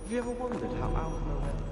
Have you ever wondered how alchemy went?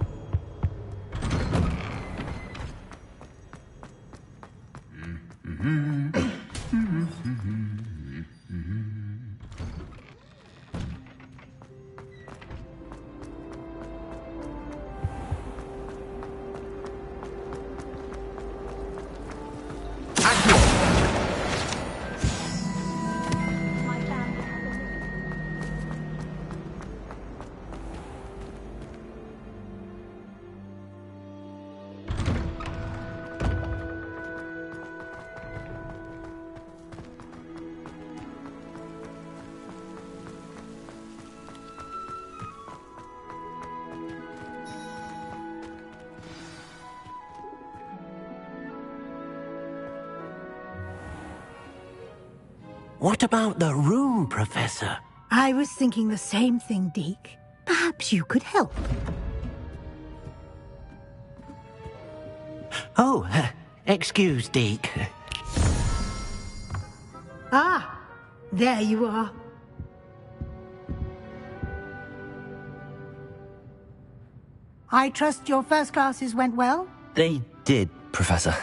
What about the room, Professor? I was thinking the same thing, Deke. Perhaps you could help. Oh, excuse, Deke. Ah, there you are. I trust your first classes went well? They did, Professor.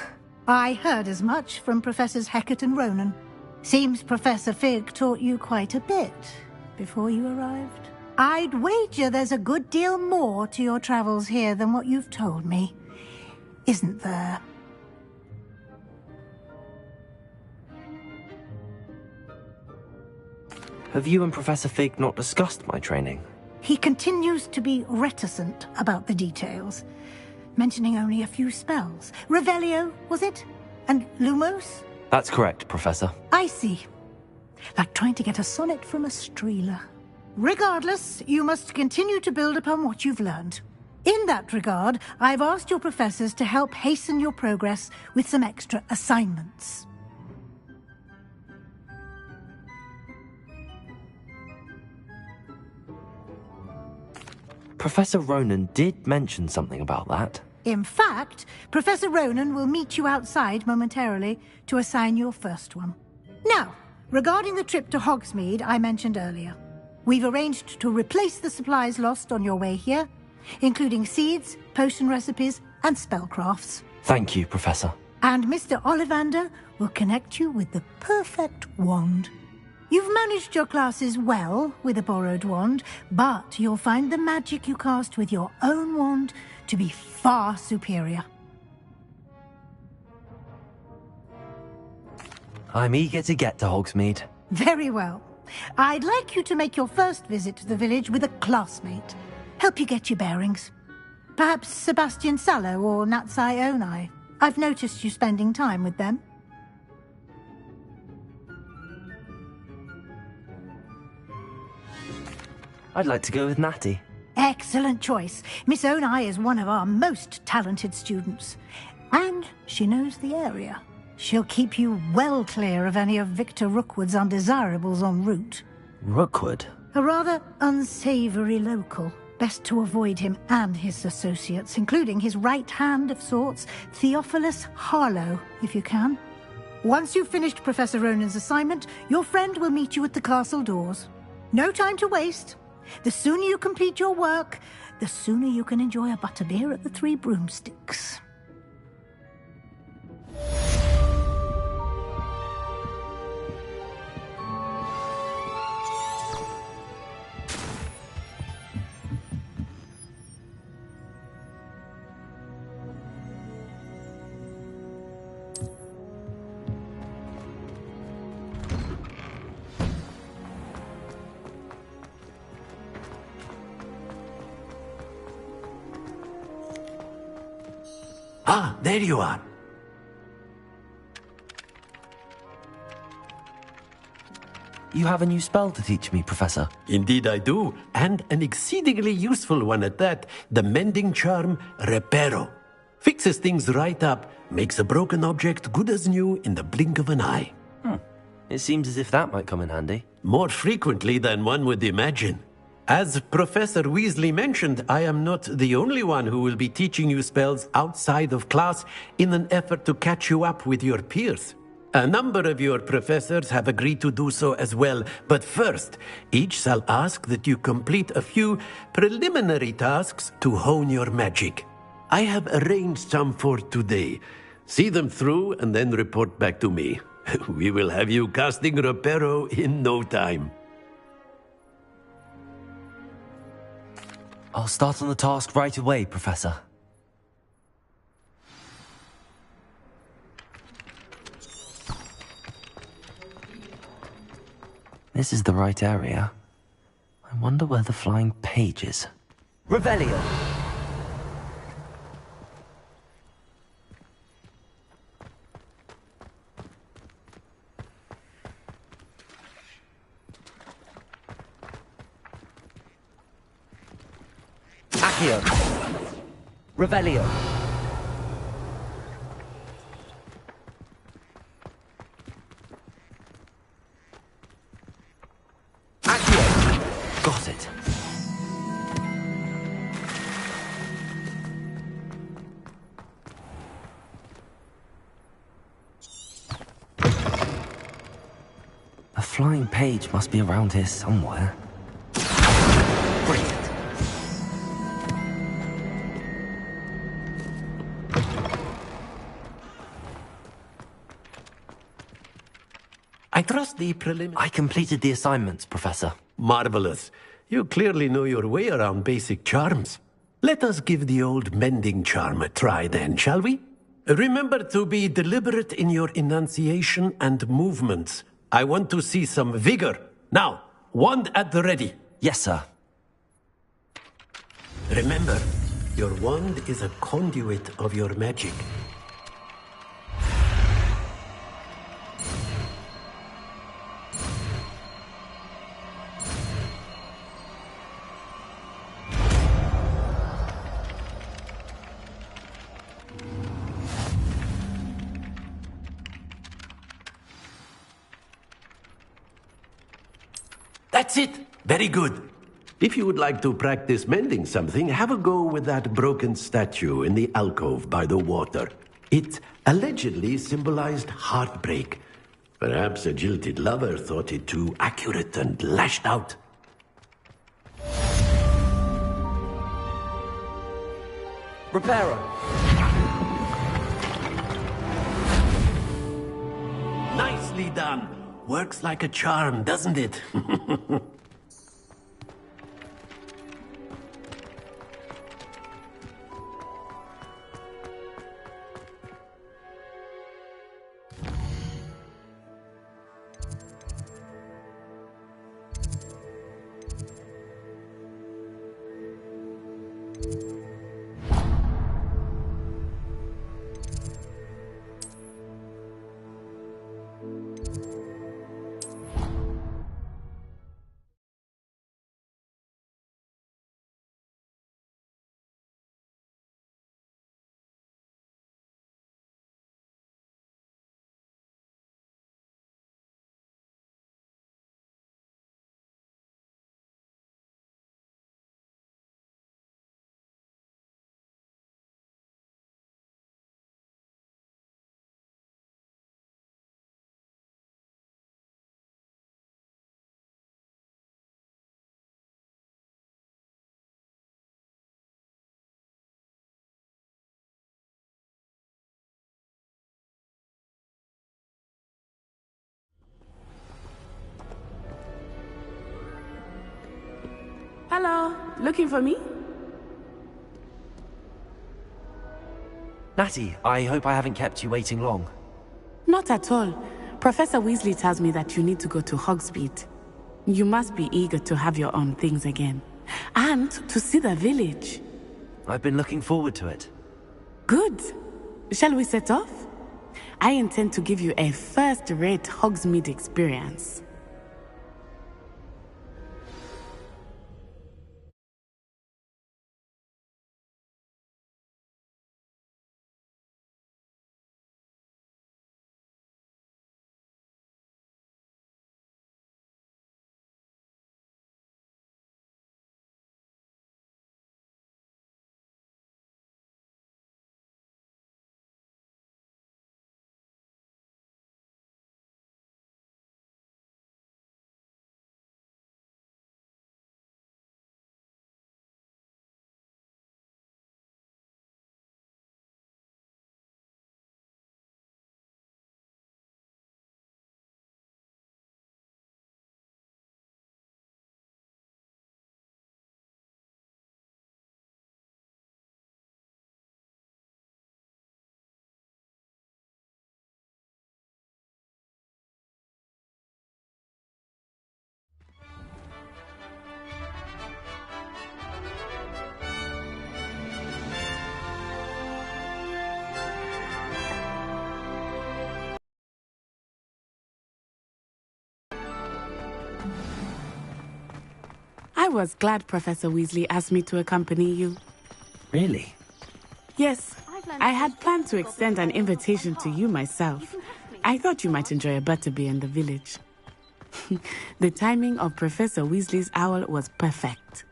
I heard as much from Professors Hecat and Ronan. Seems Professor Fig taught you quite a bit before you arrived. I'd wager there's a good deal more to your travels here than what you've told me. Isn't there? Have you and Professor Fig not discussed my training? He continues to be reticent about the details, mentioning only a few spells. Revelio, was it? And Lumos? That's correct, Professor. I see. Like trying to get a sonnet from a streeler. Regardless, you must continue to build upon what you've learned. In that regard, I've asked your professors to help hasten your progress with some extra assignments. Professor Ronan did mention something about that. In fact, Professor Ronan will meet you outside momentarily to assign your first one. Now, regarding the trip to Hogsmeade I mentioned earlier, we've arranged to replace the supplies lost on your way here, including seeds, potion recipes, and spellcrafts. Thank you, Professor. And Mr. Ollivander will connect you with the perfect wand. You've managed your classes well with a borrowed wand, but you'll find the magic you cast with your own wand to be far superior. I'm eager to get to Hogsmeade. Very well. I'd like you to make your first visit to the village with a classmate. Help you get your bearings. Perhaps Sebastian Sallow or Natsai Onai. I've noticed you spending time with them. I'd like to go with Natty. Excellent choice. Miss Onai is one of our most talented students. And she knows the area. She'll keep you well clear of any of Victor Rookwood's undesirables en route. Rookwood? A rather unsavory local. Best to avoid him and his associates, including his right hand of sorts, Theophilus Harlow, if you can. Once you've finished Professor Ronan's assignment, your friend will meet you at the castle doors. No time to waste. The sooner you complete your work, the sooner you can enjoy a butterbeer at the Three Broomsticks. Ah, there you are. You have a new spell to teach me, Professor. Indeed I do, and an exceedingly useful one at that. The mending charm, Reparo. Fixes things right up, makes a broken object good as new in the blink of an eye. It seems as if that might come in handy. More frequently than one would imagine. As Professor Weasley mentioned, I am not the only one who will be teaching you spells outside of class in an effort to catch you up with your peers. A number of your professors have agreed to do so as well, but first, each shall ask that you complete a few preliminary tasks to hone your magic. I have arranged some for today. See them through and then report back to me. We will have you casting Reparo in no time. I'll start on the task right away, Professor. This is the right area. I wonder where the flying page is. Revelio! Accio! Revelio! Got it. A flying page must be around here somewhere. Brilliant. I trust the I completed the assignments, Professor. Marvelous. You clearly know your way around basic charms. Let us give the old mending charm a try then, shall we? Remember to be deliberate in your enunciation and movements. I want to see some vigor. Now, wand at the ready. Yes, sir. Remember, your wand is a conduit of your magic. That's it! Very good. If you would like to practice mending something, have a go with that broken statue in the alcove by the water. It allegedly symbolized heartbreak. Perhaps a jilted lover thought it too accurate and lashed out. Reparo! Nicely done. Works like a charm, doesn't it? Hello, looking for me? Natty, I hope I haven't kept you waiting long. Not at all. Professor Weasley tells me that you need to go to Hogsmeade. You must be eager to have your own things again. And to see the village. I've been looking forward to it. Good. Shall we set off? I intend to give you a first-rate Hogsmeade experience. was glad Professor Weasley asked me to accompany you. Really? Yes, I had planned to extend an invitation to you myself. I thought you might enjoy a butterbeer in the village. The timing of Professor Weasley's owl was perfect.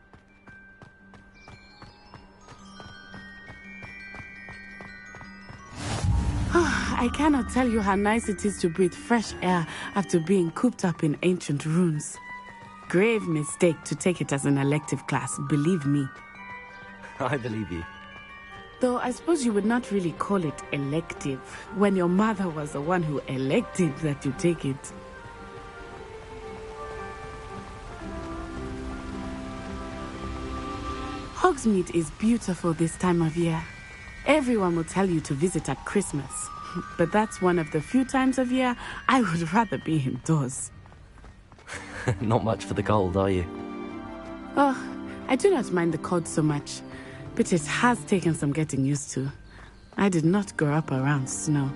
I cannot tell you how nice it is to breathe fresh air after being cooped up in ancient ruins. Grave mistake to take it as an elective class, believe me. I believe you. Though I suppose you would not really call it elective when your mother was the one who elected that you take it. Hogsmeade is beautiful this time of year. Everyone will tell you to visit at Christmas, but that's one of the few times of year I would rather be indoors. Not much for the cold, are you? Oh, I do not mind the cold so much, but it has taken some getting used to. I did not grow up around snow.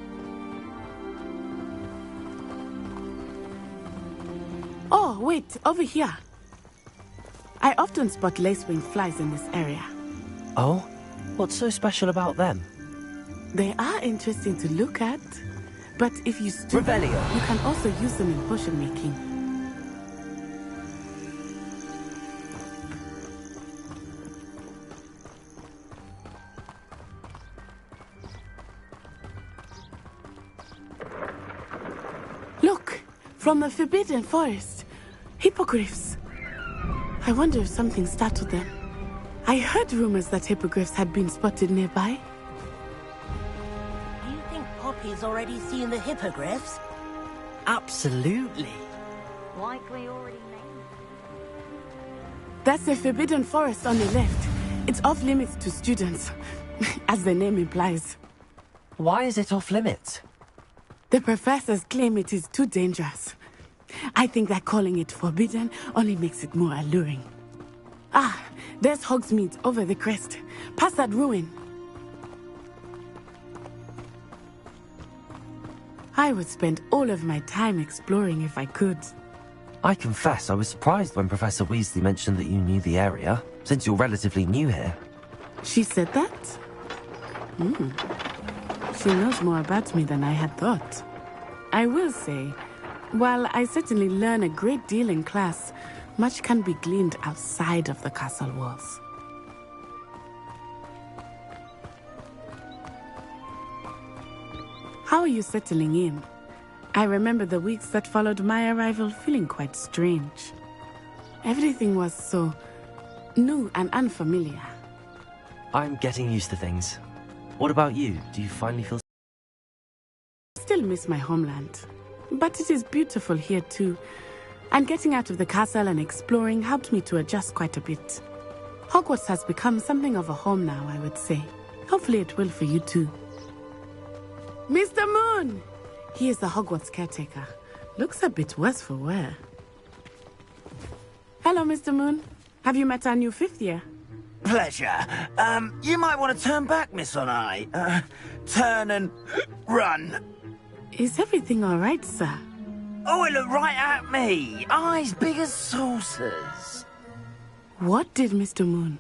Oh, wait, over here. I often spot lacewing flies in this area. Oh? What's so special about them? They are interesting to look at, but if you stew them, Revelio. you can also use them in potion making. Look, from the Forbidden Forest, hippogriffs. I wonder if something startled them. I heard rumors that hippogriffs had been spotted nearby. Do you think Poppy's already seen the hippogriffs? Absolutely. Likely already named. That's the Forbidden Forest on the left. It's off limits to students, as the name implies. Why is it off limits? The professors claim it is too dangerous. I think that calling it forbidden only makes it more alluring. Ah, there's Hogsmeade over the crest. Past that ruin. I would spend all of my time exploring if I could. I confess I was surprised when Professor Weasley mentioned that you knew the area, since you're relatively new here. She said that? She knows more about me than I had thought. I will say, while I certainly learn a great deal in class, much can be gleaned outside of the castle walls. How are you settling in? I remember the weeks that followed my arrival feeling quite strange. Everything was so new and unfamiliar. I'm getting used to things. What about you? Do you finally feel... Still miss my homeland, but it is beautiful here too. And getting out of the castle and exploring helped me to adjust quite a bit. Hogwarts has become something of a home now, I would say. Hopefully it will for you too. Mr. Moon! He is the Hogwarts caretaker. Looks a bit worse for wear. Hello, Mr. Moon. Have you met our new fifth year? Pleasure. You might want to turn back, Miss Onai. Turn and run. Is everything all right, sir? Oh, it looked right at me. Eyes big as saucers. What did Mr. Moon?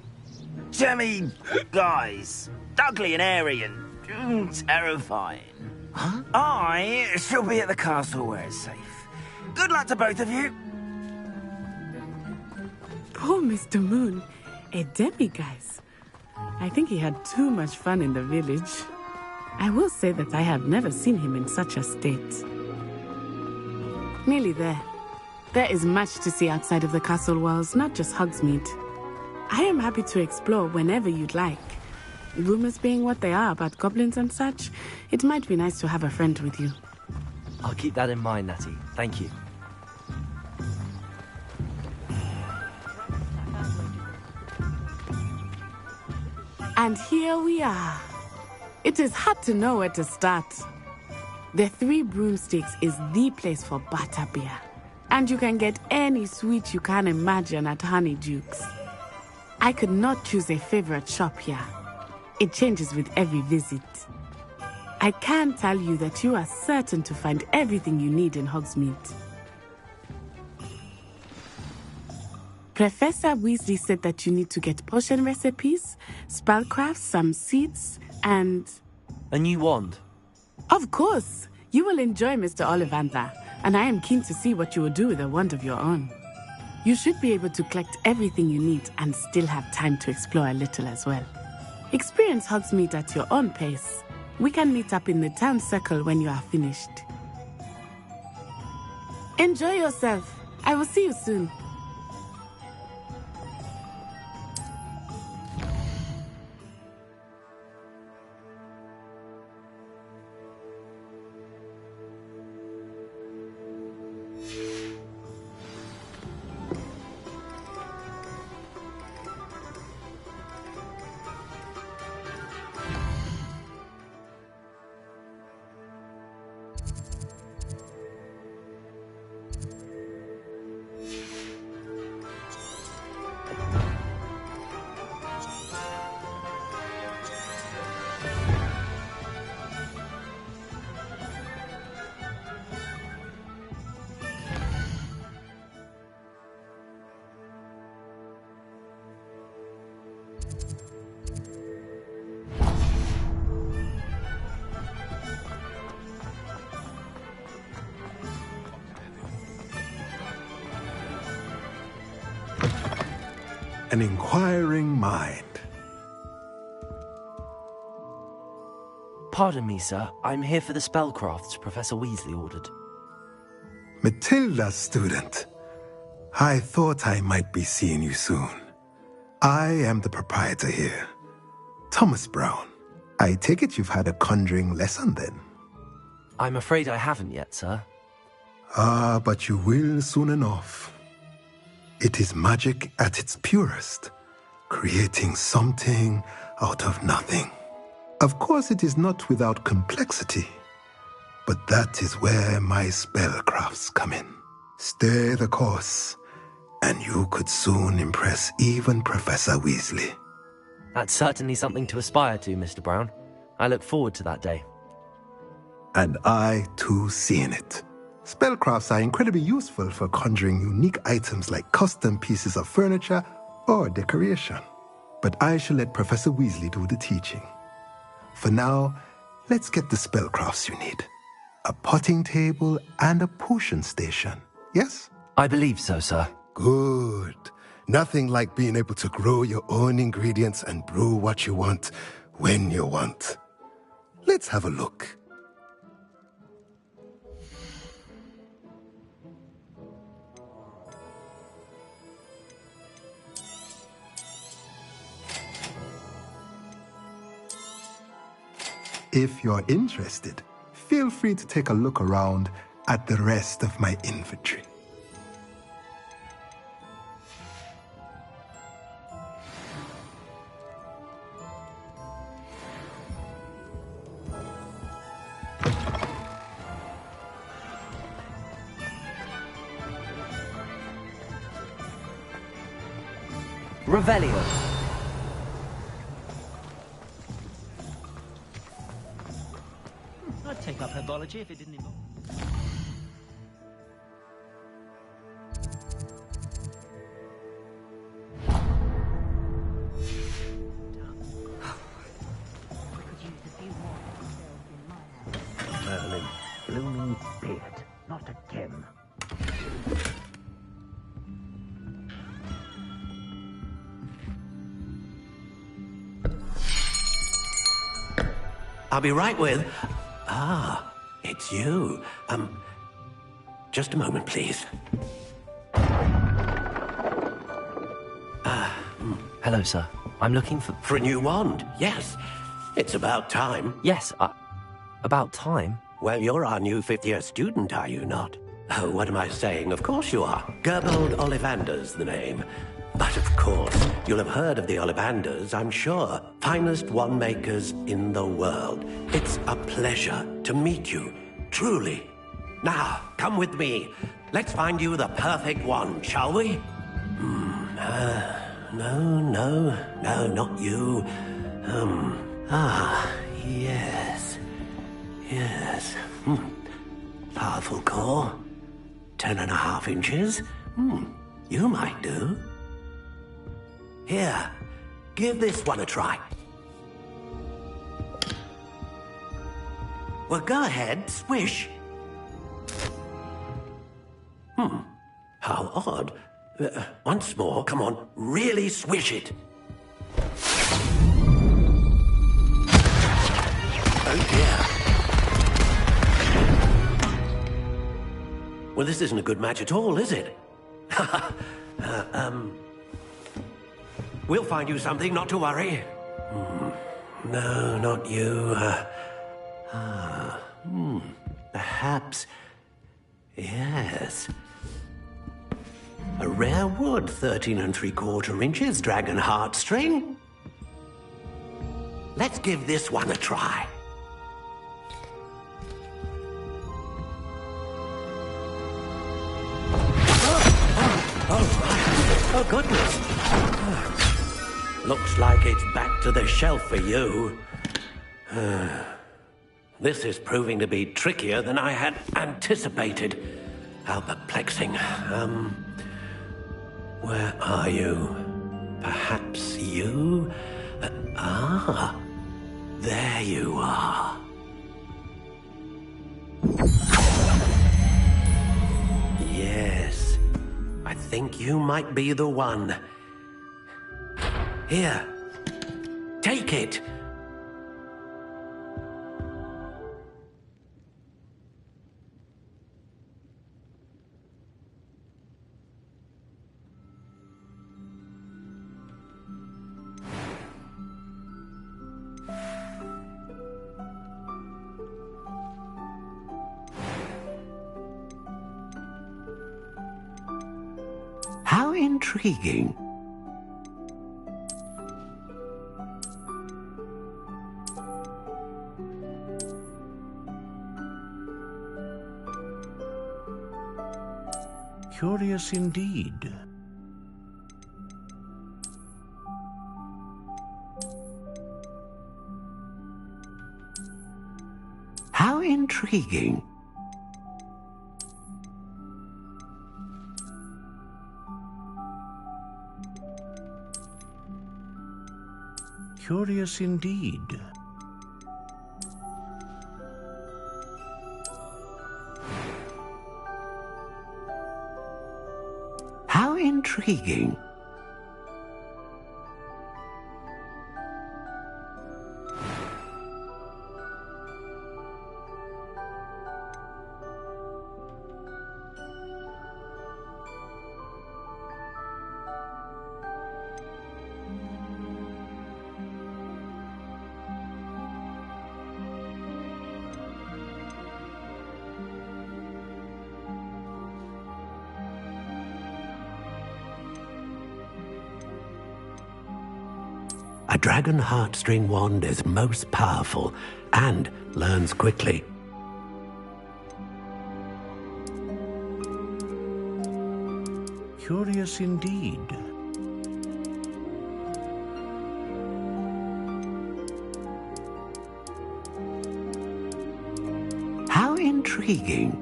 Jemmy, guys. Ugly and airy and terrifying. Huh? I shall be at the castle where it's safe. Good luck to both of you. Poor Mr. Moon. A demiguise. I think he had too much fun in the village. I will say that I have never seen him in such a state. Nearly there. There is much to see outside of the castle walls, not just Hogsmeade. I am happy to explore whenever you'd like. Rumors being what they are about goblins and such, it might be nice to have a friend with you. I'll keep that in mind, Natty. Thank you. And here we are. It is hard to know where to start. The Three Broomsticks is the place for butterbeer. And you can get any sweet you can imagine at Honeyduke's. I could not choose a favorite shop here. It changes with every visit. I can tell you that you are certain to find everything you need in Hogsmeade. Professor Weasley said that you need to get potion recipes, spellcrafts, some seeds, and... A new wand. Of course! You will enjoy Mr. Ollivander, and I am keen to see what you will do with a wand of your own. You should be able to collect everything you need and still have time to explore a little as well. Experience Hogsmeade at your own pace. We can meet up in the town circle when you are finished. Enjoy yourself. I will see you soon. An inquiring mind. Pardon me, sir. I'm here for the spellcrafts Professor Weasley ordered. Matilda, student. I thought I might be seeing you soon. I am the proprietor here, Thomas Brown. I take it you've had a conjuring lesson then? I'm afraid I haven't yet, sir. Ah, but you will soon enough. It is magic at its purest, creating something out of nothing. Of course, it is not without complexity, but that is where my spellcrafts come in. Stay the course, and you could soon impress even Professor Weasley. That's certainly something to aspire to, Mr. Brown. I look forward to that day. And I, too, seeing it. Spellcrafts are incredibly useful for conjuring unique items like custom pieces of furniture or decoration. But I shall let Professor Weasley do the teaching. For now, let's get the spellcrafts you need. A potting table and a potion station, yes? I believe so, sir. Good. Nothing like being able to grow your own ingredients and brew what you want when you want. Let's have a look. If you're interested, feel free to take a look around at the rest of my inventory. Revelio. I'd take up herbology if it didn't involve... Merlin, blooming beard, not again. I'll be right with... Ah, it's you. Just a moment, please. Hello, sir. I'm looking for... For a new wand, yes. It's about time. Yes, about time. Well, you're our new fifth-year student, are you not? Oh, what am I saying? Of course you are. Gerbold Ollivander's the name. But of course, you'll have heard of the Ollivanders, I'm sure. Finest wand makers in the world. It's a pleasure to meet you, truly. Now, come with me. Let's find you the perfect wand, shall we? No, not you. Yes. Powerful core. 10.5 inches. You might do. Here, give this one a try. Well, go ahead, swish. How odd. Once more, come on, really swish it. Oh dear. Well, this isn't a good match at all, is it? We'll find you something, not to worry. No, not you. Perhaps... Yes. A rare wood, 13 3/4 inches, dragon heartstring. Let's give this one a try. Oh, goodness. Looks like it's back to the shelf for you. This is proving to be trickier than I had anticipated. How perplexing. Where are you? Perhaps you? There you are. Yes, I think you might be the one. Here, take it. How intriguing. Curious indeed. How intriguing. Curious indeed. How intriguing. A dragon heartstring wand is most powerful and learns quickly. Curious indeed. How intriguing.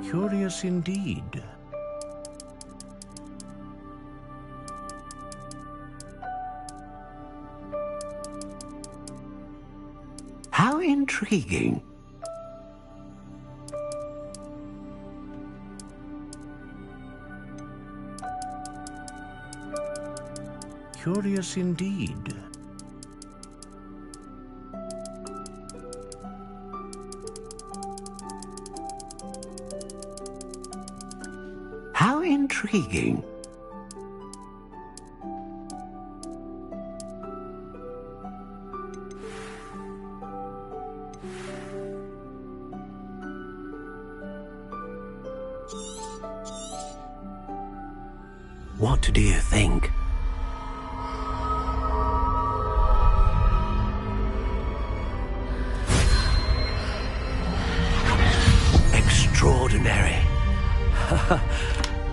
Curious indeed. How intriguing. Curious indeed. How intriguing. What do you think? Extraordinary.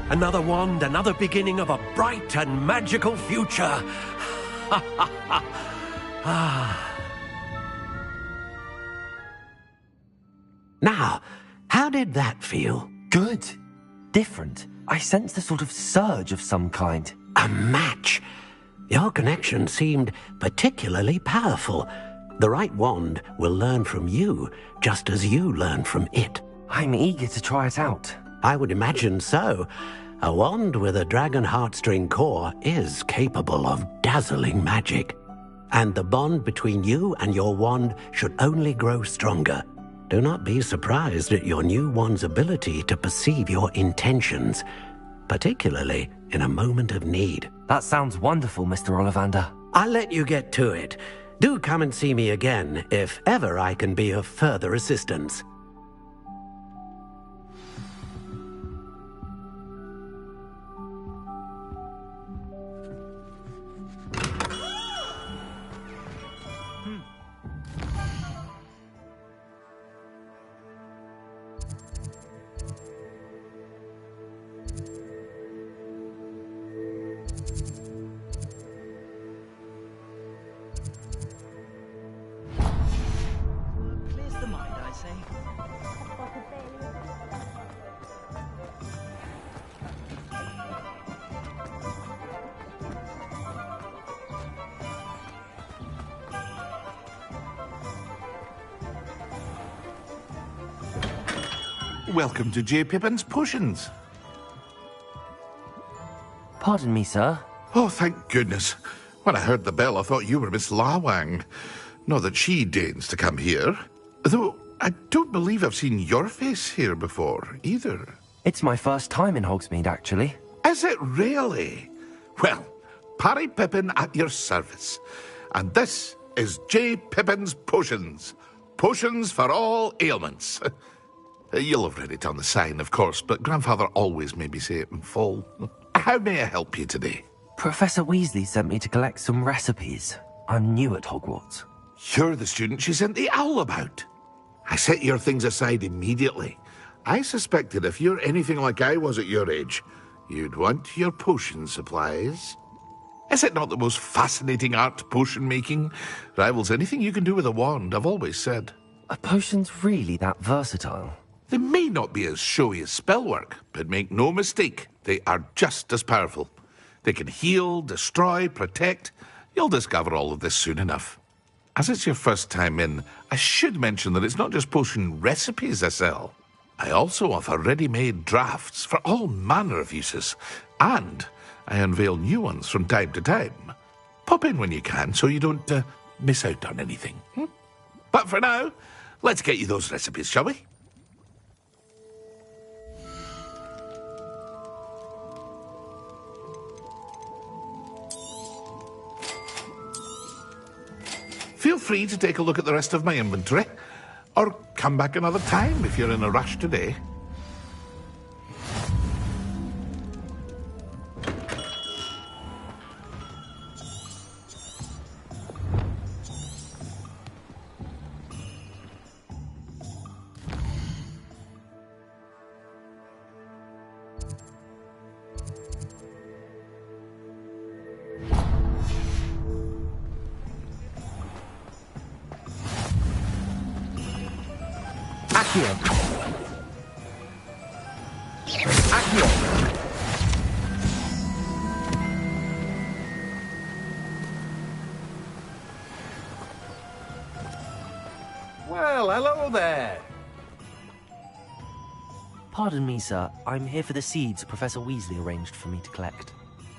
Another wand, another beginning of a bright and magical future. Now, how did that feel? Good. Different. I sensed a sort of surge of some kind. A match. Your connection seemed particularly powerful. The right wand will learn from you, just as you learn from it. I'm eager to try it out. I would imagine so. A wand with a dragon heartstring core is capable of dazzling magic. And the bond between you and your wand should only grow stronger. Do not be surprised at your new wand's ability to perceive your intentions, particularly in a moment of need. That sounds wonderful, Mr. Ollivander. I'll let you get to it. Do come and see me again if ever I can be of further assistance. Clears the mind, I say. Welcome to J. Pippin's Potions. Pardon me, sir. Oh, thank goodness. When I heard the bell, I thought you were Miss Lawang. Not that she deigns to come here. Though, I don't believe I've seen your face here before, either. It's my first time in Hogsmeade, actually. Is it really? Well, Parry Pippin at your service. And this is J. Pippin's Potions. Potions for all ailments. You'll have read it on the sign, of course, but Grandfather always made me say it in full. How may I help you today? Professor Weasley sent me to collect some recipes. I'm new at Hogwarts. You're the student she sent the owl about. I set your things aside immediately. I suspected if you're anything like I was at your age, you'd want your potion supplies. Is it not the most fascinating art, potion making? Rivals anything you can do with a wand, I've always said. Are potions really that versatile? They may not be as showy as spellwork, but make no mistake, they are just as powerful. They can heal, destroy, protect. You'll discover all of this soon enough. As it's your first time in, I should mention that it's not just potion recipes I sell. I also offer ready-made drafts for all manner of uses, and I unveil new ones from time to time. Pop in when you can so you don't miss out on anything. But for now, let's get you those recipes, shall we? Feel free to take a look at the rest of my inventory, or come back another time if you're in a rush today. Well, hello there. Pardon me, sir. I'm here for the seeds Professor Weasley arranged for me to collect.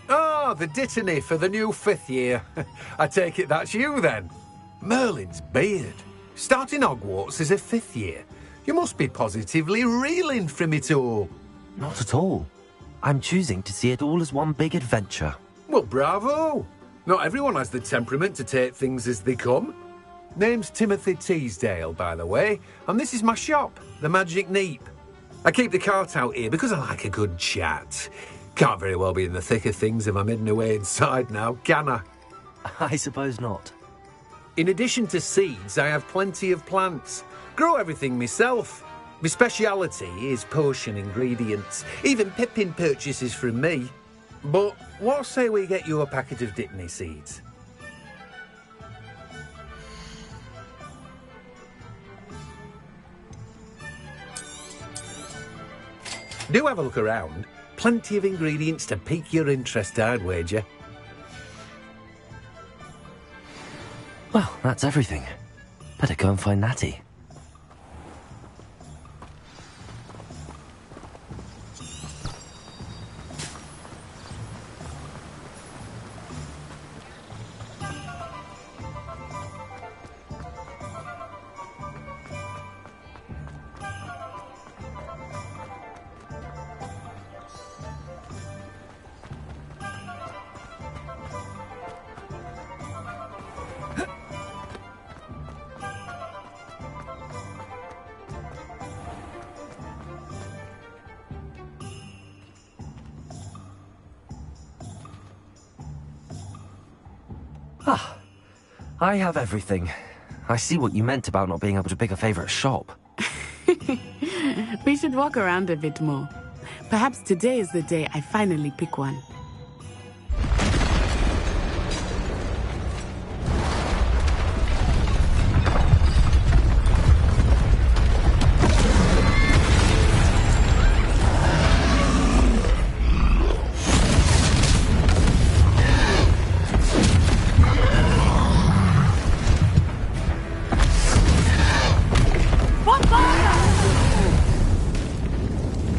Oh, the dittany for the new 5th year. I take it that's you, then. Merlin's beard. Starting Hogwarts as a 5th year. You must be positively reeling from it all. Not at all. I'm choosing to see it all as one big adventure. Well, bravo. Not everyone has the temperament to take things as they come. Name's Timothy Teasdale, by the way, and this is my shop, the Magic Neep. I keep the cart out here because I like a good chat. Can't very well be in the thick of things if I'm hidden away inside now, can I? I suppose not. In addition to seeds, I have plenty of plants. Grow everything myself. My speciality is potion ingredients. Even Pippin purchases from me. But what say we get you a packet of Dittany seeds? Do have a look around. Plenty of ingredients to pique your interest, I'd wager. Well, that's everything. Better go and find Natty. Ah, I have everything. I see what you meant about not being able to pick a favourite shop. We should walk around a bit more. Perhaps today is the day I finally pick one.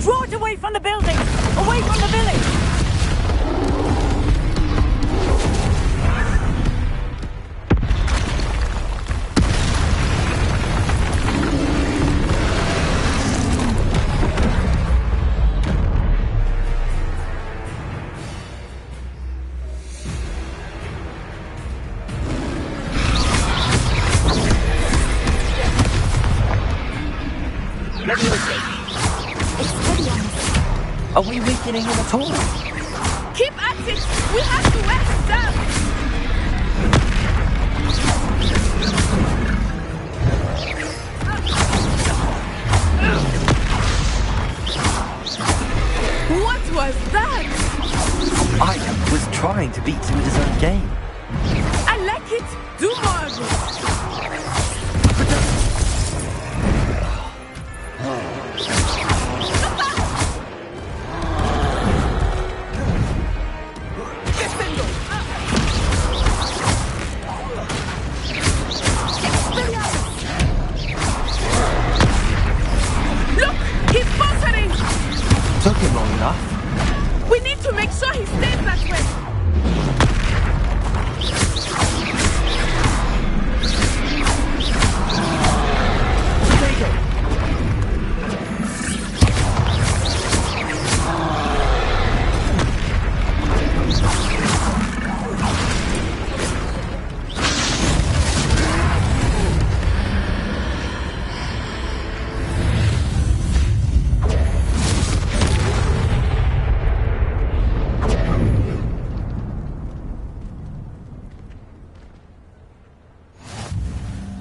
Draw it away from the building! Away from the village! Let me see. Are we weakening him at all? Keep at it! We have to wear him down! What was that? I was trying to beat him at his own game. I like it! Do more of it! Took him long enough. We need to make sure he stays that way.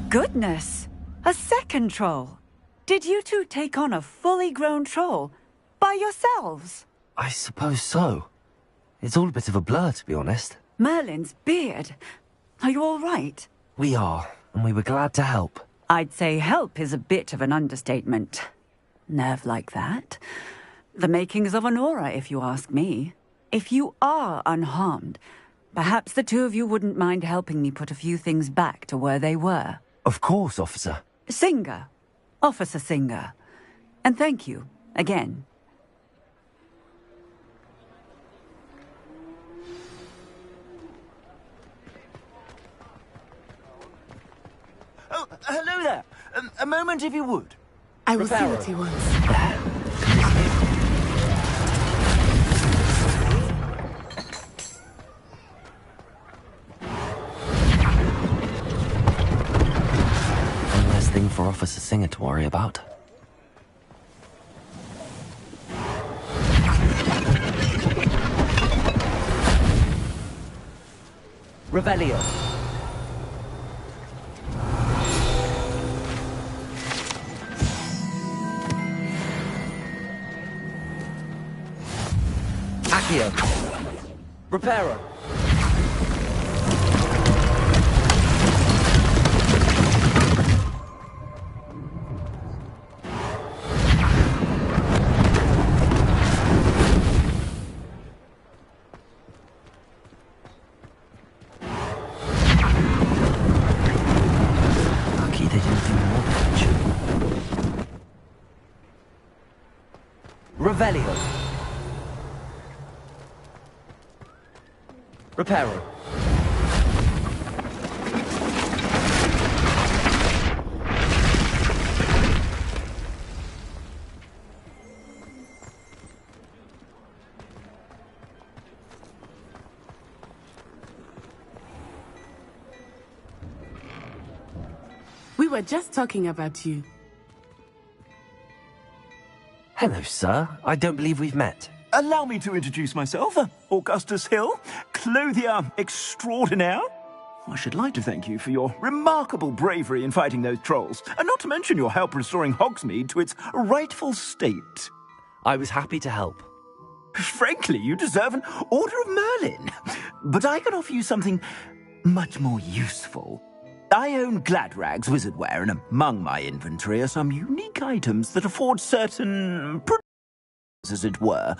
Goodness! A second troll! Did you two take on a fully grown troll? By yourselves? I suppose so. It's all a bit of a blur, to be honest. Merlin's beard. Are you all right? We are, and we were glad to help. I'd say help is a bit of an understatement. Nerve like that. The makings of an aura, if you ask me. If you are unharmed, perhaps the two of you wouldn't mind helping me put a few things back to where they were. Of course, officer. Singer. Officer Singer. And thank you, again. Oh, hello there. A moment, if you would. I will see what he wants. One less thing for Officer Singer to worry about. Revelio. Accio. Reparo. Revelio. Reparo. We were just talking about you. Hello, sir. I don't believe we've met. Allow me to introduce myself, Augustus Hill, clothier extraordinaire. I should like to thank you for your remarkable bravery in fighting those trolls, and not to mention your help restoring Hogsmeade to its rightful state. I was happy to help. Frankly, you deserve an Order of Merlin. But I can offer you something much more useful. I own Gladrag's wizardware, and among my inventory are some unique items that afford certain, as it were,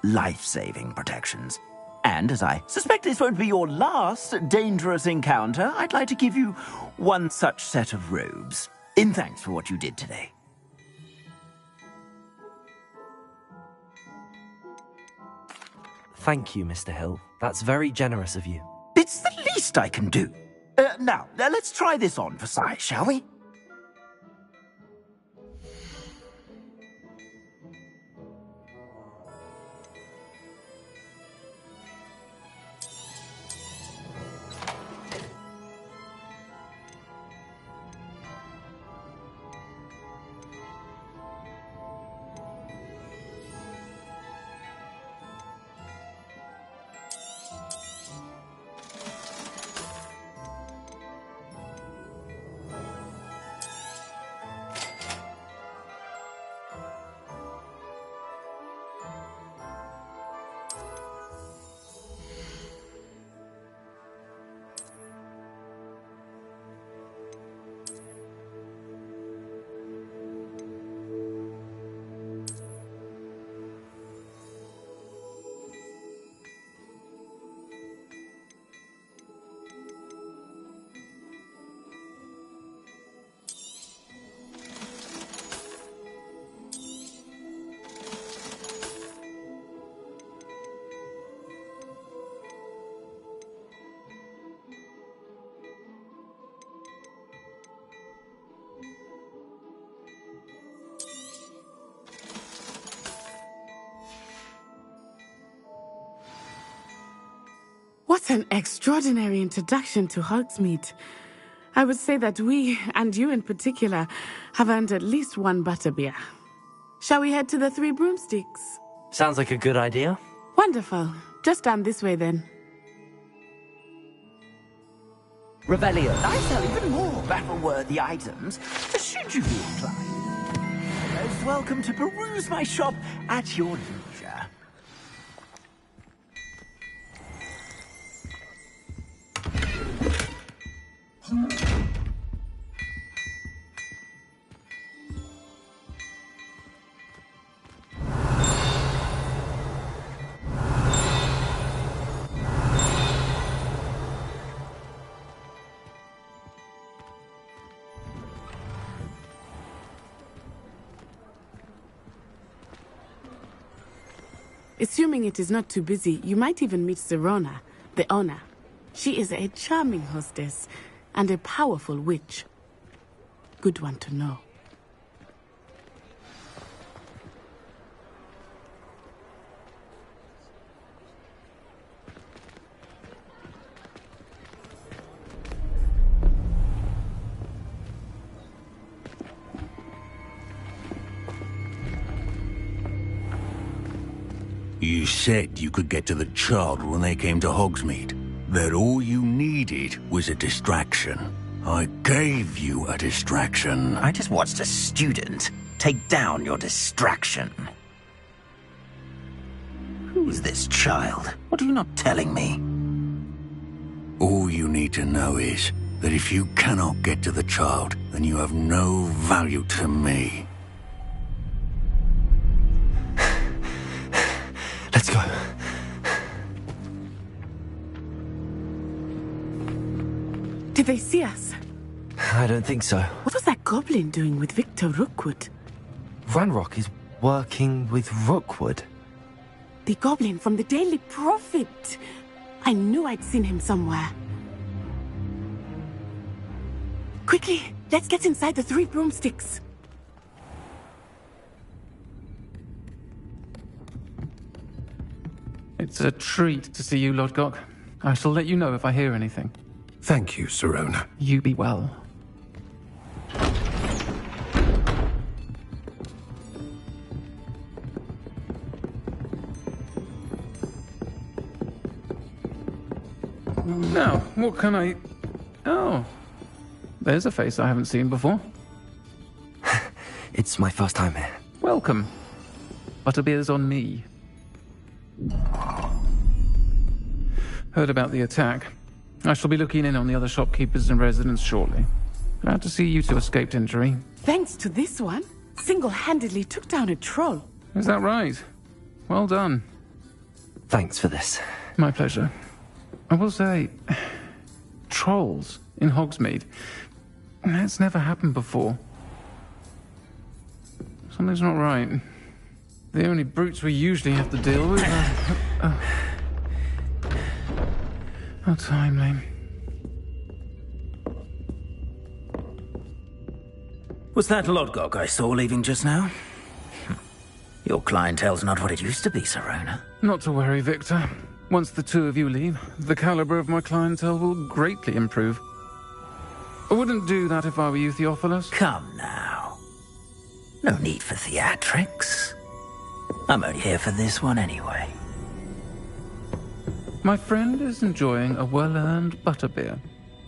life-saving protections. And as I suspect this won't be your last dangerous encounter, I'd like to give you one such set of robes, in thanks for what you did today. Thank you, Mr. Hill. That's very generous of you. It's the least I can do. Now, let's try this on for size, shall we? What an extraordinary introduction to Hogsmeade. I would say that we, and you in particular, have earned at least one butterbeer. Shall we head to the Three Broomsticks? Sounds like a good idea. Wonderful. Just down this way then. Revelio. I sell even more battle-worthy items, should you be inclined. You're most welcome to peruse my shop at your leisure. Assuming it is not too busy, you might even meet Serona, the owner. She is a charming hostess and a powerful witch. Good one to know. You said you could get to the child when they came to Hogsmeade. That all you needed was a distraction. I gave you a distraction. I just watched a student take down your distraction. Who's this child? What are you not telling me? All you need to know is that if you cannot get to the child, then you have no value to me. Let's go. Did they see us? I don't think so. What was that goblin doing with Victor Rookwood? Ranrock is Working with Rookwood? The goblin from the Daily Prophet. I knew I'd seen him somewhere. Quickly, let's get inside the 3 broomsticks. It's a treat to see you, Lodgok. I shall let you know if I hear anything. Thank you, Sirona. You be well. Now, what can I... Oh, there's a face I haven't seen before. It's my first time here. Welcome. Butterbeer's on me. Heard about the attack. I shall be looking in on the other shopkeepers and residents shortly. Glad to see you two escaped injury. Thanks to this one, single-handedly took down a troll. Is that right? Well done. Thanks for this. My pleasure. I will say, trolls in Hogsmeade. That's never happened before. Something's not right. The only brutes we usually have to deal with are... How timely. Was that Lodgok I saw leaving just now? Your clientele's not what it used to be, Sirona. Not to worry, Victor. Once the 2 of you leave, the caliber of my clientele will greatly improve. I wouldn't do that if I were you, Theophilus. Come now. No need for theatrics. I'm only here for this one anyway. My friend is enjoying a well-earned butterbeer.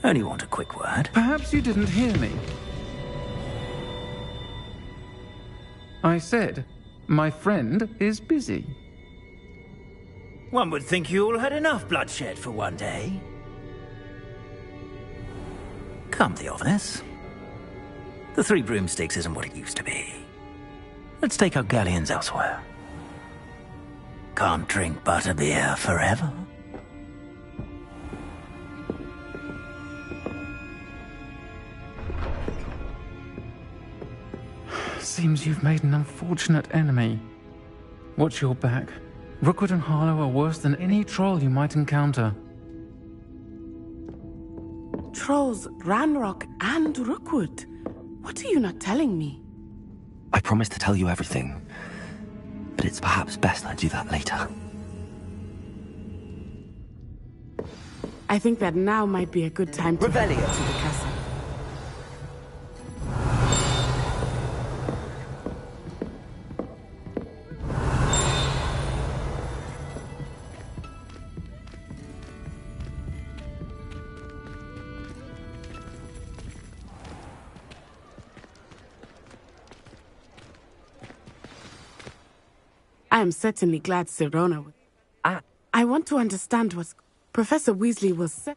Only want a quick word. Perhaps you didn't hear me. I said, my friend is busy. One would think you all had enough bloodshed for one day. Come, Theophilus. The 3 broomsticks isn't what it used to be. Let's take our galleons elsewhere. Can't drink butterbeer forever. Seems you've made an unfortunate enemy. Watch your back. Rookwood and Harlow are worse than any troll you might encounter. Trolls, Ranrock, and Rookwood. What are you not telling me? I promise to tell you everything, but it's perhaps best I do that later. I think that now might be a good time to Revelio to the castle. I am certainly glad Sirona would. I want to understand what Professor Weasley was saying.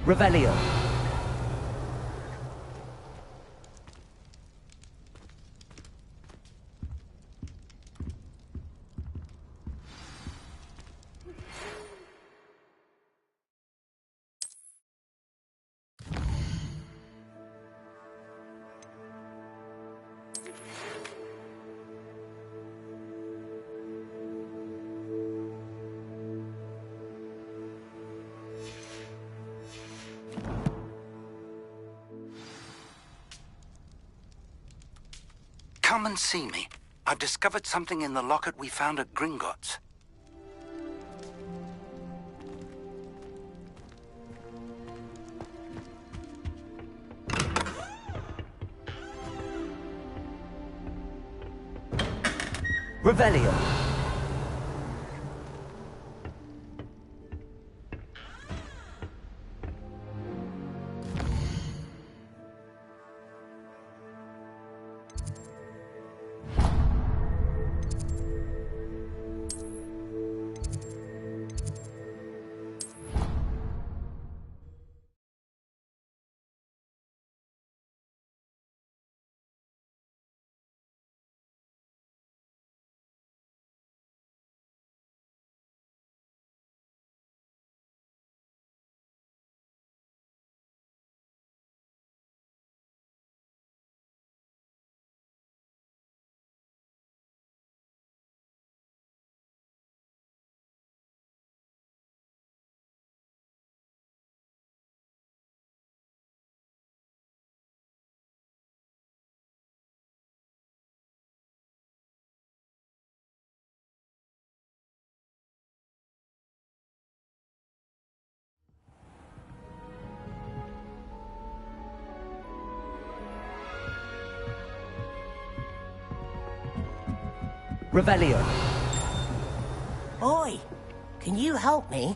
Revelio. Come and see me. I've discovered something in the locket we found at Gringotts. Revelio. Revelio. Oi, can you help me?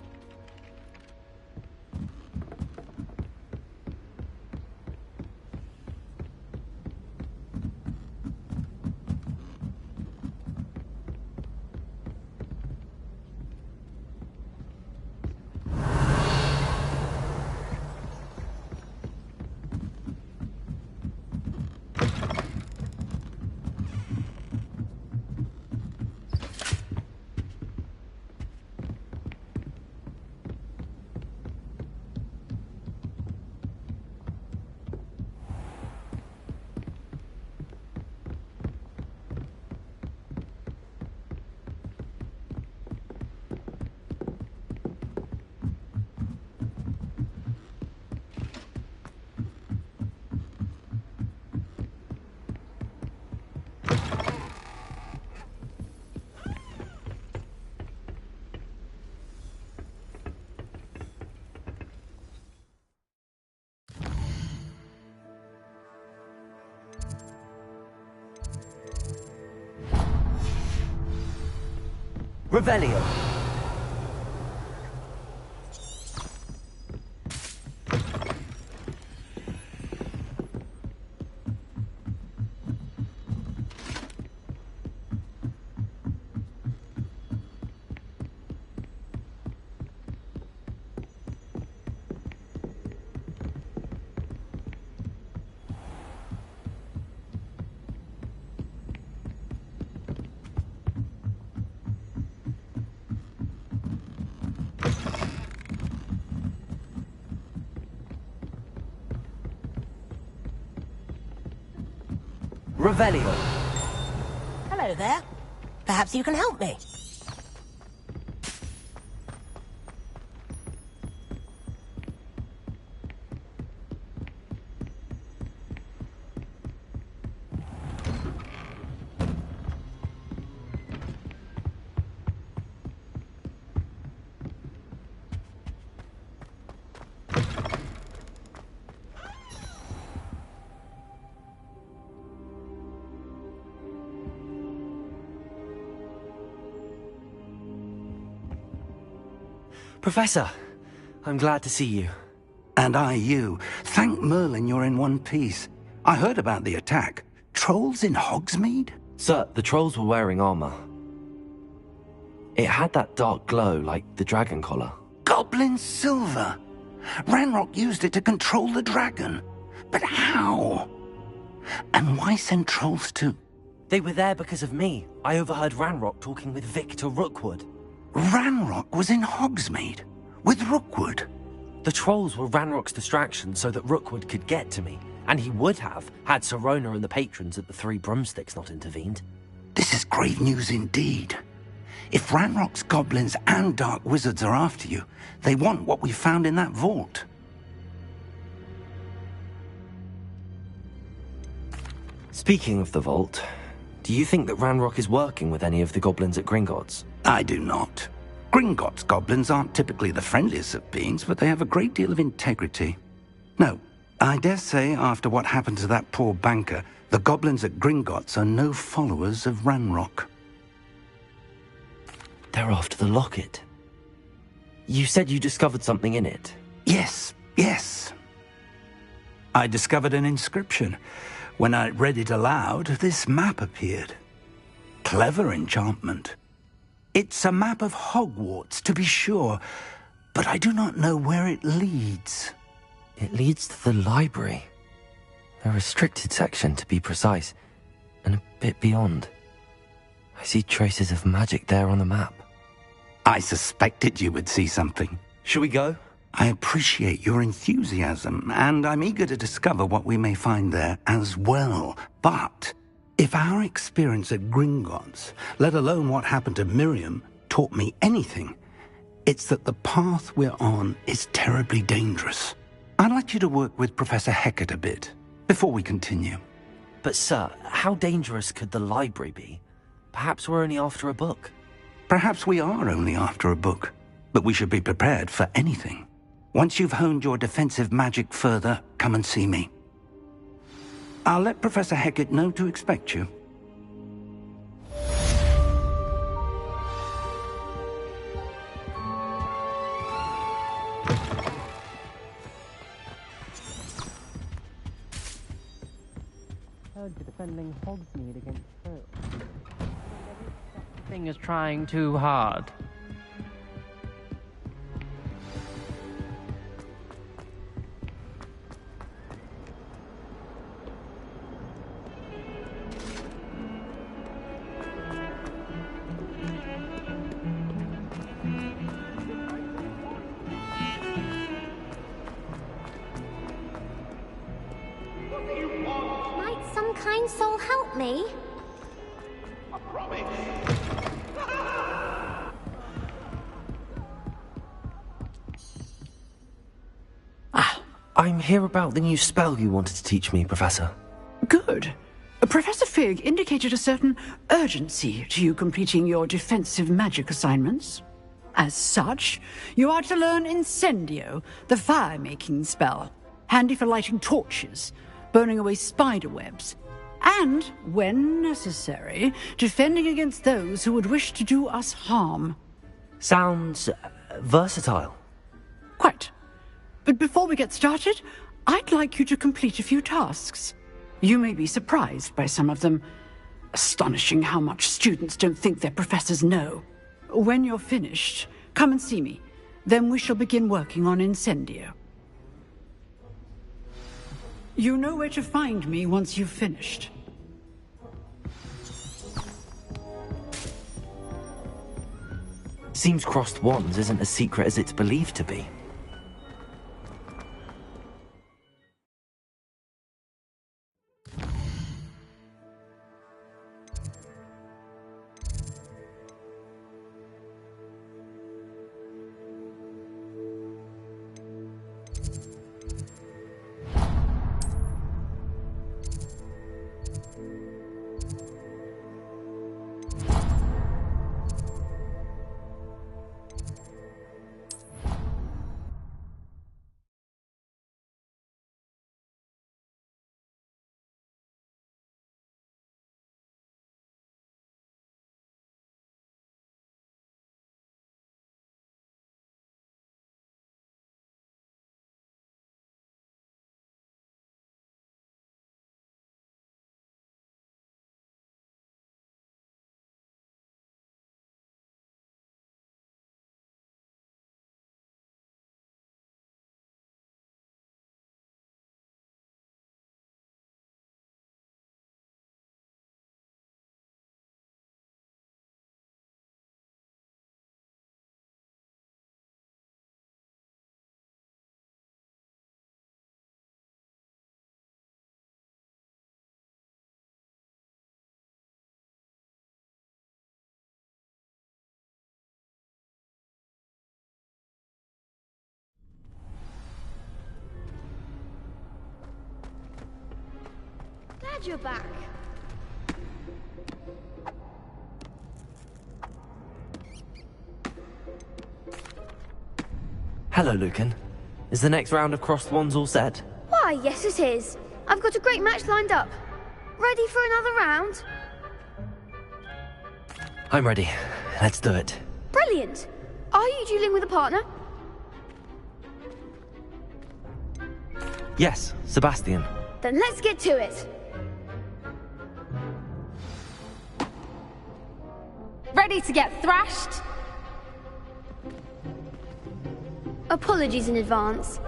Revelio. Revelio. Hello there. Perhaps you can help me. Professor, I'm glad to see you. And I you. Thank Merlin you're in one piece. I heard about the attack. Trolls in Hogsmeade? Sir, the trolls were wearing armor. It had that dark glow like the dragon collar. Goblin silver. Ranrock used it to control the dragon. But how? And why send trolls too? They were there because of me. I overheard Ranrock talking with Victor Rookwood. Ranrock was in Hogsmeade? With Rookwood? The trolls were Ranrock's distraction so that Rookwood could get to me. And he would have, had Sirona and the patrons at the Three Broomsticks not intervened. This is grave news indeed. If Ranrock's goblins and dark wizards are after you, they want what we found in that vault. Speaking of the vault, do you think that Ranrock is working with any of the goblins at Gringotts? I do not. Gringotts goblins aren't typically the friendliest of beings, but they have a great deal of integrity. No, I dare say after what happened to that poor banker, the goblins at Gringotts are no followers of Ranrock. They're after the locket. You said you discovered something in it. Yes. I discovered an inscription. When I read it aloud, this map appeared. Clever enchantment. It's a map of Hogwarts, to be sure, but I do not know where it leads. It leads to the library. A restricted section, to be precise, and a bit beyond. I see traces of magic there on the map. I suspected you would see something. Shall we go? I appreciate your enthusiasm, and I'm eager to discover what we may find there as well. But if our experience at Gringotts, let alone what happened to Miriam, taught me anything, it's that the path we're on is terribly dangerous. I'd like you to work with Professor Hecat a bit before we continue. But sir, how dangerous could the library be? Perhaps we're only after a book. Perhaps we are only after a book, but we should be prepared for anything. Once you've honed your defensive magic further, come and see me. I'll let Professor Hecat know to expect you. Heard you're defending Hogsmeade against trolls. Thing is trying too hard. Might some kind soul help me? I'm here about the new spell you wanted to teach me, Professor. Good. Professor Fig indicated a certain urgency to you completing your defensive magic assignments. As such, you are to learn Incendio, the fire-making spell, handy for lighting torches, burning away spider webs, and, when necessary, defending against those who would wish to do us harm. Sounds versatile. Quite. But before we get started, I'd like you to complete a few tasks. You may be surprised by some of them. Astonishing how much students don't think their professors know. When you're finished, come and see me. Then we shall begin working on Incendio. You know where to find me once you've finished. Seems crossed wands isn't as secret as it's believed to be. glad you're back. Hello, Lucan. Is the next round of crossed wands all set? Why, yes it is. I've got a great match lined up. Ready for another round? I'm ready. Let's do it. Brilliant. Are you dueling with a partner? Yes, Sebastian. Then let's get to it. Ready to get thrashed? Apologies in advance.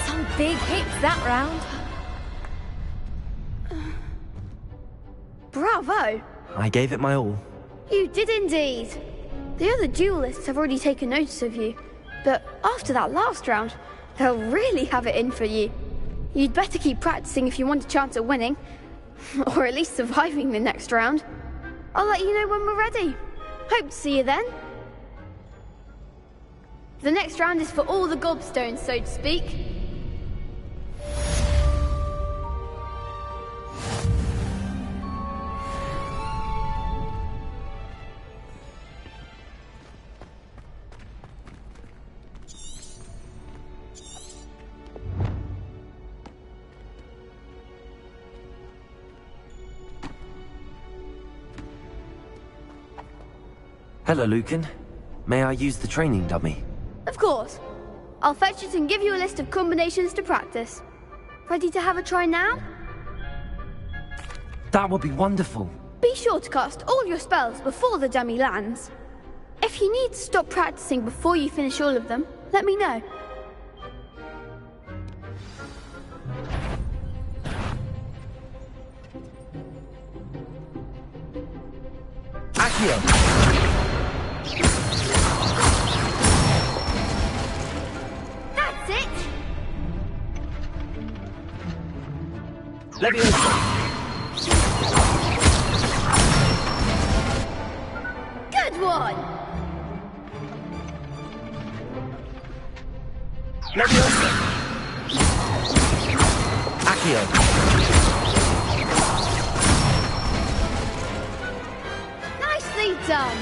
Some big hits that round. Bravo! I gave it my all. You did indeed. The other duelists have already taken notice of you, but after that last round, they'll really have it in for you. You'd better keep practicing if you want a chance at winning, or at least surviving the next round. I'll let you know when we're ready. Hope to see you then. The next round is for all the gobstones, so to speak. Hello, Lucan. May I use the training dummy? Of course. I'll fetch it and give you a list of combinations to practice. Ready to have a try now? That would be wonderful. Be sure to cast all your spells before the dummy lands. If you need to stop practicing before you finish all of them, let me know. Accio! That's it! Good one! Accio! Nicely done!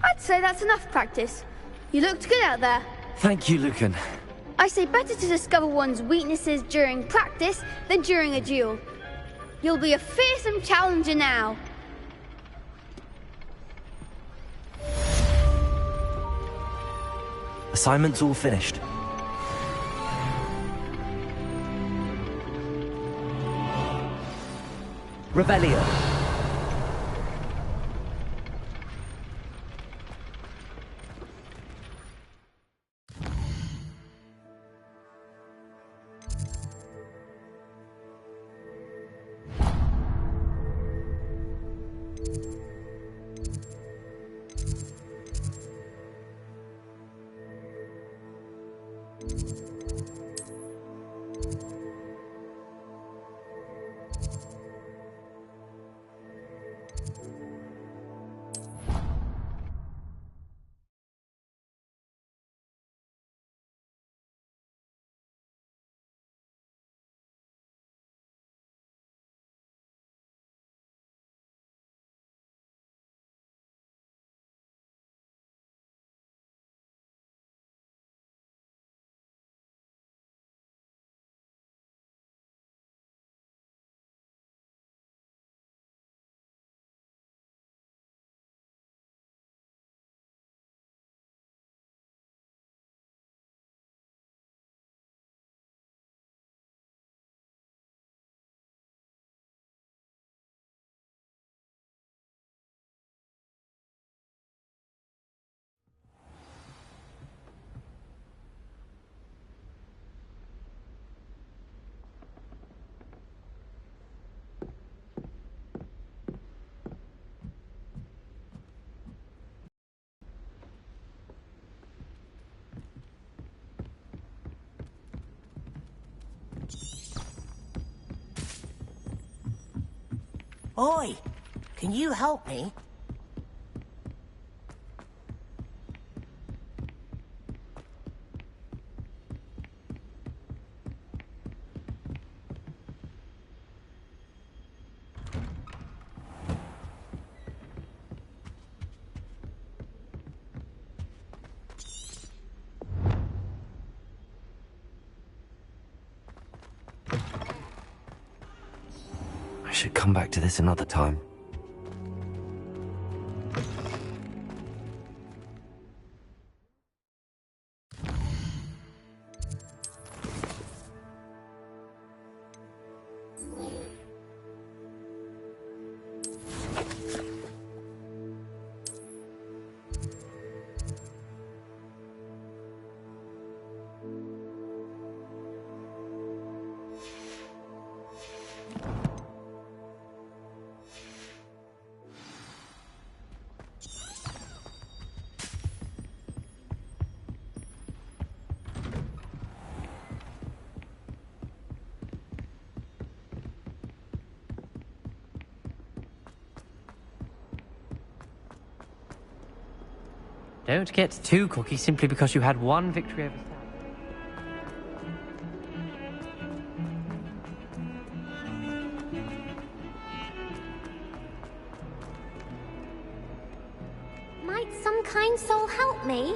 I'd say that's enough practice. You looked good out there. Thank you, Lucan. I say better to discover one's weaknesses during practice than during a duel. You'll be a fearsome challenger now. Assignment's all finished. Revelio. Oi, can you help me? I should come back to this another time. Don't get too cocky simply because you had one victory over Might some kind soul help me?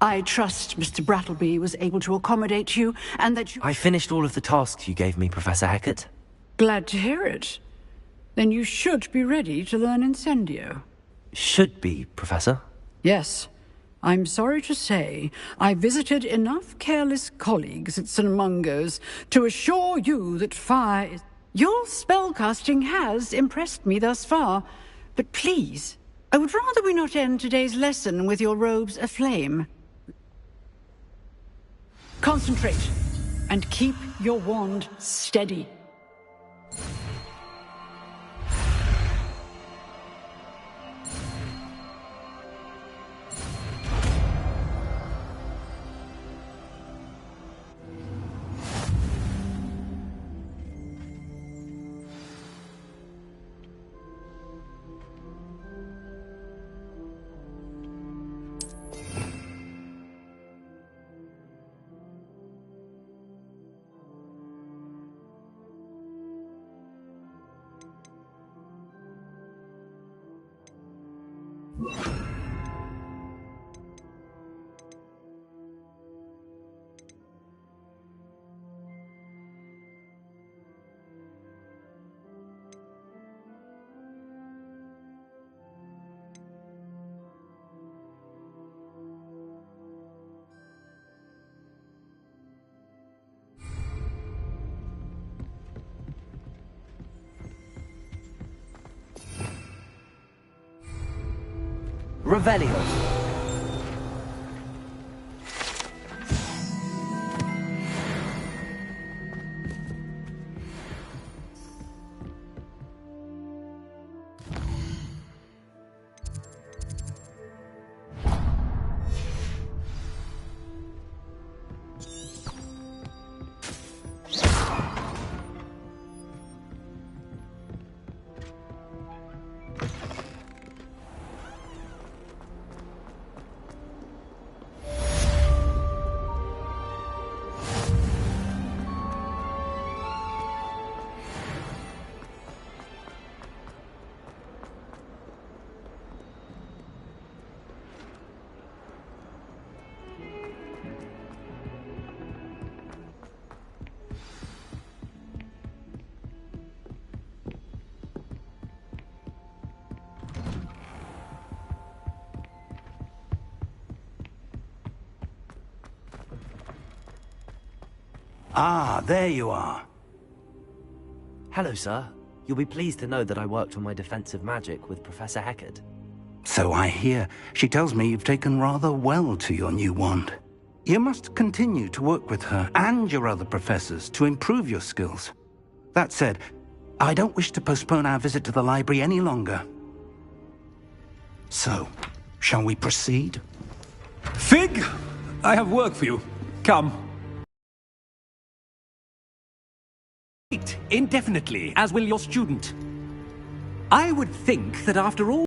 I trust Mr. Brattleby was able to accommodate you, and that you— I finished all of the tasks you gave me, Professor Hecat. Glad to hear it. Then you should be ready to learn Incendio. Should be, Professor. Yes. I'm sorry to say, I visited enough careless colleagues at St. Mungo's to assure you that fire is— Your spellcasting has impressed me thus far, but please, I would rather we not end today's lesson with your robes aflame. Concentrate, and keep your wand steady. Revelio. Ah, there you are. Hello, sir. You'll be pleased to know that I worked on my defensive magic with Professor Hecat. So I hear. She tells me you've taken rather well to your new wand. You must continue to work with her and your other professors to improve your skills. That said, I don't wish to postpone our visit to the library any longer. So, shall we proceed? Fig, I have work for you. Come. indefinitely, as will your student. I would think that after all